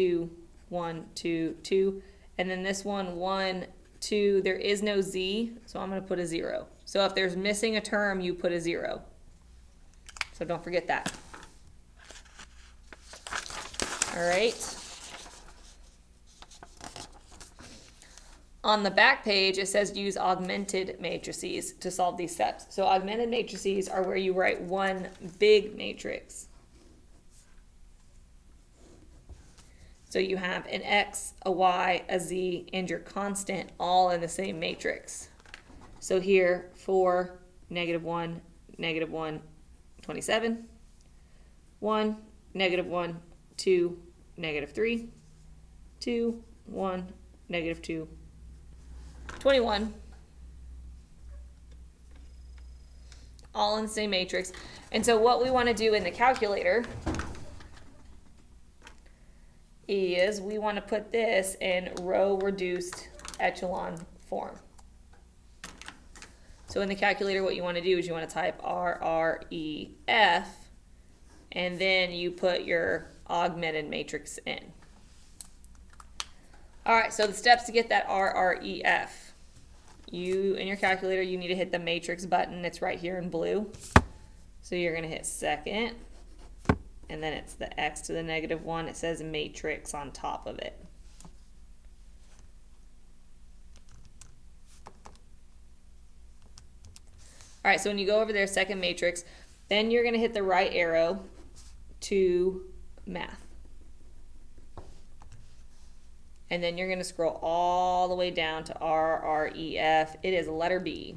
2, 1, 2, 2. And then this one, 1, 2. There is no z, so I'm going to put a 0. So if there's missing a term, you put a 0. So don't forget that. All right. On the back page, it says use augmented matrices to solve these steps. So augmented matrices are where you write one big matrix. So you have an x, a y, a z, and your constant all in the same matrix. So here, 4, -1, -1, 27. 1, -1, 2, -3. 2, 1, -2. 21, all in the same matrix. And so what we want to do in the calculator is we want to put this in row reduced echelon form. So in the calculator, what you want to do is you want to type RREF, and then you put your augmented matrix in. All right, so the steps to get that RREF. You, in your calculator, you need to hit the matrix button. It's right here in blue. So you're going to hit second, and then it's the x to the -1. It says matrix on top of it. All right, so when you go over there, second matrix, then you're going to hit the right arrow to math. And then you're going to scroll all the way down to RREF. It is letter B.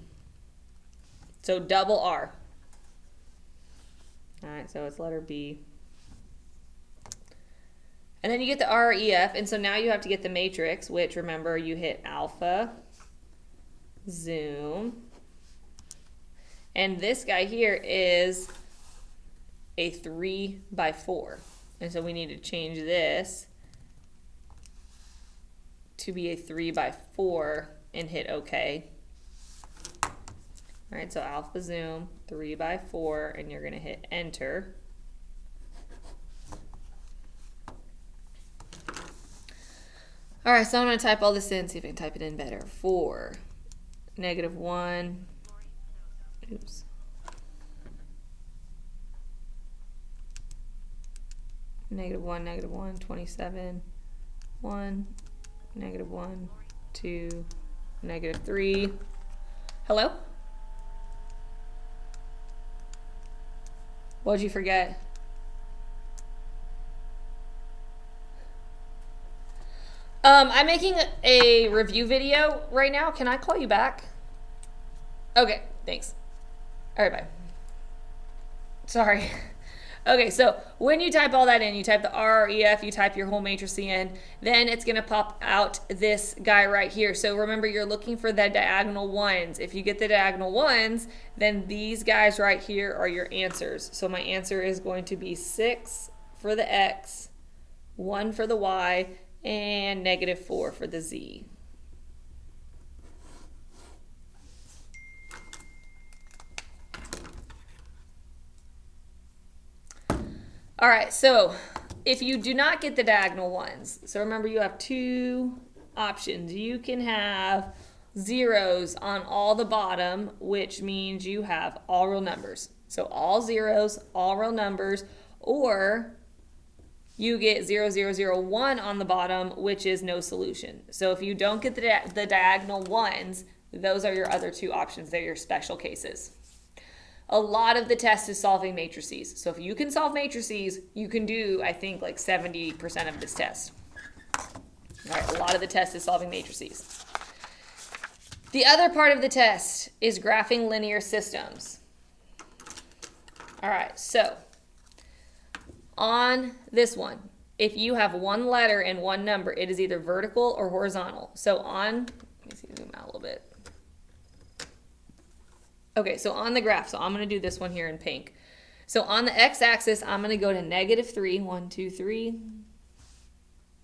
So double R. All right, so it's letter B. And then you get the RREF, and so now you have to get the matrix, which, remember, you hit alpha, zoom. And this guy here is a 3 by 4. And so we need to change this to be a 3 by 4 and hit OK. All right, so alpha zoom, 3 by 4, and you're going to hit enter. All right, so I'm going to type all this in, see if I can type it in better. 4, -1, oops. -1, -1, 27, 1, -1, 2, -3. Hello? What'd you forget? I'm making a review video right now. Can I call you back? Okay, thanks. All right, bye. Sorry. Okay, so when you type all that in, you type the RREF, you type your whole matrix in, then it's going to pop out this guy right here. So remember, you're looking for the diagonal ones. If you get the diagonal ones, then these guys right here are your answers. So my answer is going to be 6 for the X, 1 for the Y, and -4 for the Z. All right, so if you do not get the diagonal ones, so remember you have two options. You can have zeros on all the bottom, which means you have all real numbers. So all zeros, all real numbers, or you get 0, 0, 0, 1 on the bottom, which is no solution. So if you don't get the diagonal ones, those are your other two options. They're your special cases. A lot of the test is solving matrices. So if you can solve matrices, you can do, I think, like 70% of this test. All right, a lot of the test is solving matrices. The other part of the test is graphing linear systems. All right, so on this one, if you have one letter and one number, it is either vertical or horizontal. So on, let me see, zoom out a little bit. Okay, so on the graph, so I'm going to do this one here in pink. So on the x-axis, I'm going to go to -3, 1, 2, 3. I'm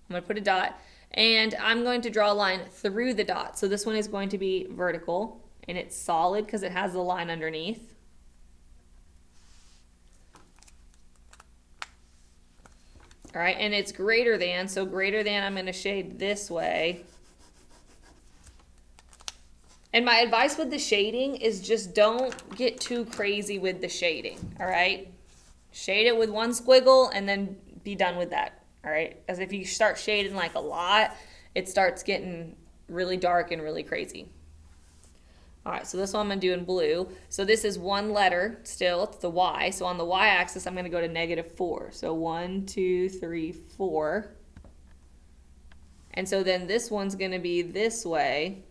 going to put a dot, and I'm going to draw a line through the dot. So this one is going to be vertical, and it's solid because it has the line underneath. All right, and it's greater than, so greater than I'm going to shade this way. And my advice with the shading is just don't get too crazy with the shading, all right? Shade it with one squiggle and then be done with that, all right? As if you start shading like a lot, it starts getting really dark and really crazy. All right, so this one I'm gonna do in blue. So this is one letter still, it's the Y. So on the Y axis, I'm gonna go to -4. So 1, 2, 3, 4. And so then this one's gonna be this way.